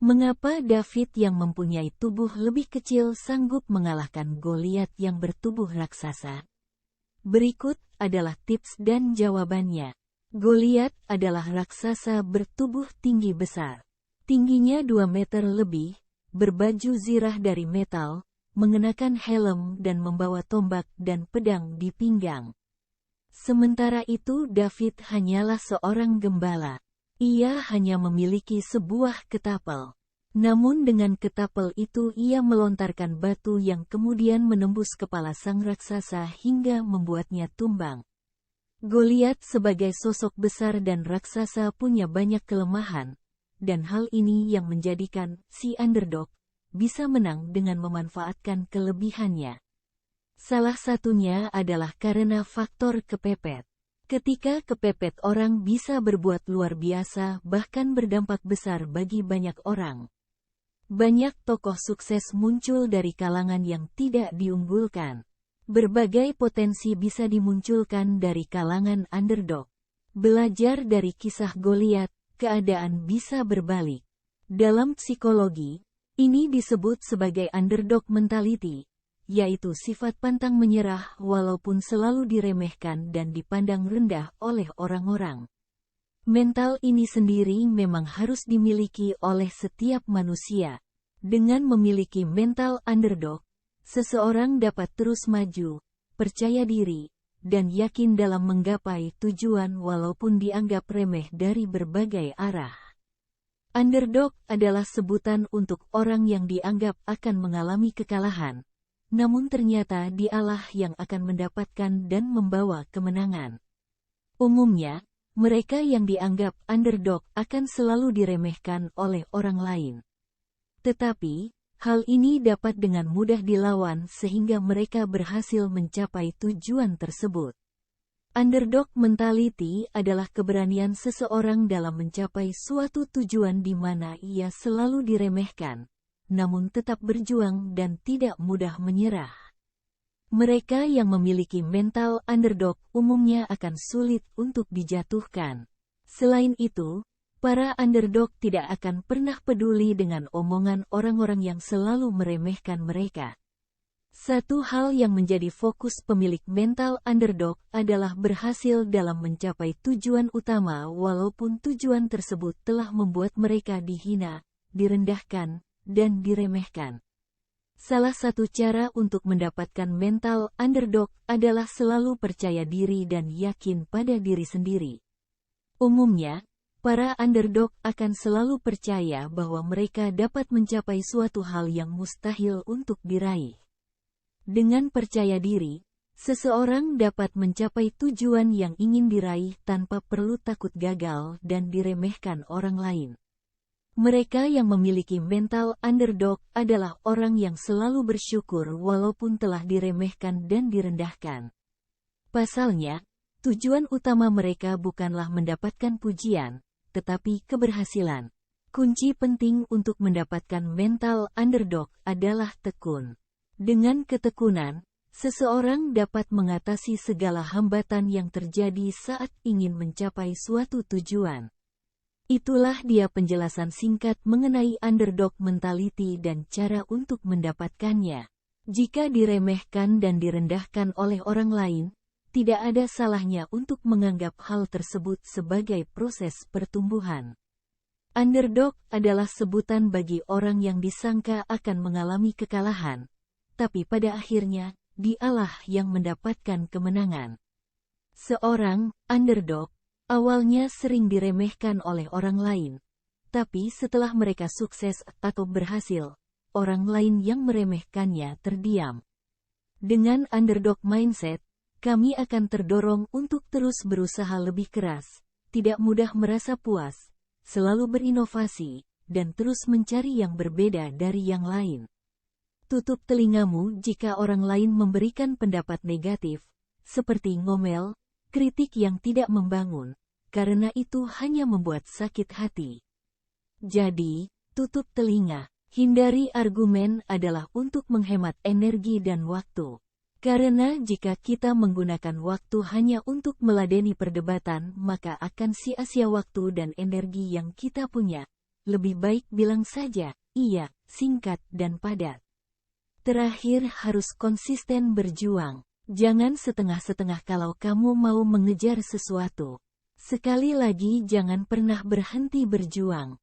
Mengapa David yang mempunyai tubuh lebih kecil sanggup mengalahkan Goliat yang bertubuh raksasa? Berikut adalah tips dan jawabannya. Goliat adalah raksasa bertubuh tinggi besar. Tingginya 2 meter lebih, berbaju zirah dari metal, mengenakan helm dan membawa tombak dan pedang di pinggang. Sementara itu David hanyalah seorang gembala. Ia hanya memiliki sebuah ketapel. Namun dengan ketapel itu ia melontarkan batu yang kemudian menembus kepala sang raksasa hingga membuatnya tumbang. Goliat sebagai sosok besar dan raksasa punya banyak kelemahan, dan hal ini yang menjadikan si underdog bisa menang dengan memanfaatkan kelebihannya. Salah satunya adalah karena faktor kepepet. Ketika kepepet orang bisa berbuat luar biasa bahkan berdampak besar bagi banyak orang. Banyak tokoh sukses muncul dari kalangan yang tidak diunggulkan. Berbagai potensi bisa dimunculkan dari kalangan underdog. Belajar dari kisah Goliat, keadaan bisa berbalik. Dalam psikologi, ini disebut sebagai underdog mentality, yaitu sifat pantang menyerah walaupun selalu diremehkan dan dipandang rendah oleh orang-orang. Mental ini sendiri memang harus dimiliki oleh setiap manusia. Dengan memiliki mental underdog, seseorang dapat terus maju, percaya diri, dan yakin dalam menggapai tujuan walaupun dianggap remeh dari berbagai arah. Underdog adalah sebutan untuk orang yang dianggap akan mengalami kekalahan, namun ternyata dialah yang akan mendapatkan dan membawa kemenangan. Umumnya, mereka yang dianggap underdog akan selalu diremehkan oleh orang lain. Tetapi, hal ini dapat dengan mudah dilawan sehingga mereka berhasil mencapai tujuan tersebut. Underdog mentality adalah keberanian seseorang dalam mencapai suatu tujuan di mana ia selalu diremehkan, namun tetap berjuang dan tidak mudah menyerah. Mereka yang memiliki mental underdog umumnya akan sulit untuk dijatuhkan. Selain itu, para underdog tidak akan pernah peduli dengan omongan orang-orang yang selalu meremehkan mereka. Satu hal yang menjadi fokus pemilik mental underdog adalah berhasil dalam mencapai tujuan utama walaupun tujuan tersebut telah membuat mereka dihina, direndahkan, dan diremehkan. Salah satu cara untuk mendapatkan mental underdog adalah selalu percaya diri dan yakin pada diri sendiri. Umumnya, para underdog akan selalu percaya bahwa mereka dapat mencapai suatu hal yang mustahil untuk diraih. Dengan percaya diri, seseorang dapat mencapai tujuan yang ingin diraih tanpa perlu takut gagal dan diremehkan orang lain. Mereka yang memiliki mental underdog adalah orang yang selalu bersyukur walaupun telah diremehkan dan direndahkan. Pasalnya, tujuan utama mereka bukanlah mendapatkan pujian, tetapi keberhasilan. Kunci penting untuk mendapatkan mental underdog adalah tekun. Dengan ketekunan, seseorang dapat mengatasi segala hambatan yang terjadi saat ingin mencapai suatu tujuan. Itulah dia penjelasan singkat mengenai underdog mentality dan cara untuk mendapatkannya. Jika diremehkan dan direndahkan oleh orang lain, tidak ada salahnya untuk menganggap hal tersebut sebagai proses pertumbuhan. Underdog adalah sebutan bagi orang yang disangka akan mengalami kekalahan, tapi pada akhirnya, dialah yang mendapatkan kemenangan. Seorang underdog awalnya sering diremehkan oleh orang lain, tapi setelah mereka sukses atau berhasil, orang lain yang meremehkannya terdiam. Dengan underdog mindset, kami akan terdorong untuk terus berusaha lebih keras, tidak mudah merasa puas, selalu berinovasi, dan terus mencari yang berbeda dari yang lain. Tutup telingamu jika orang lain memberikan pendapat negatif, seperti ngomel, kritik yang tidak membangun, karena itu hanya membuat sakit hati. Jadi, tutup telinga. Hindari argumen adalah untuk menghemat energi dan waktu. Karena jika kita menggunakan waktu hanya untuk meladeni perdebatan, maka akan sia-sia waktu dan energi yang kita punya. lebih baik bilang saja, iya, singkat dan padat. Terakhir harus konsisten berjuang. Jangan setengah-setengah kalau kamu mau mengejar sesuatu. Sekali lagi jangan pernah berhenti berjuang.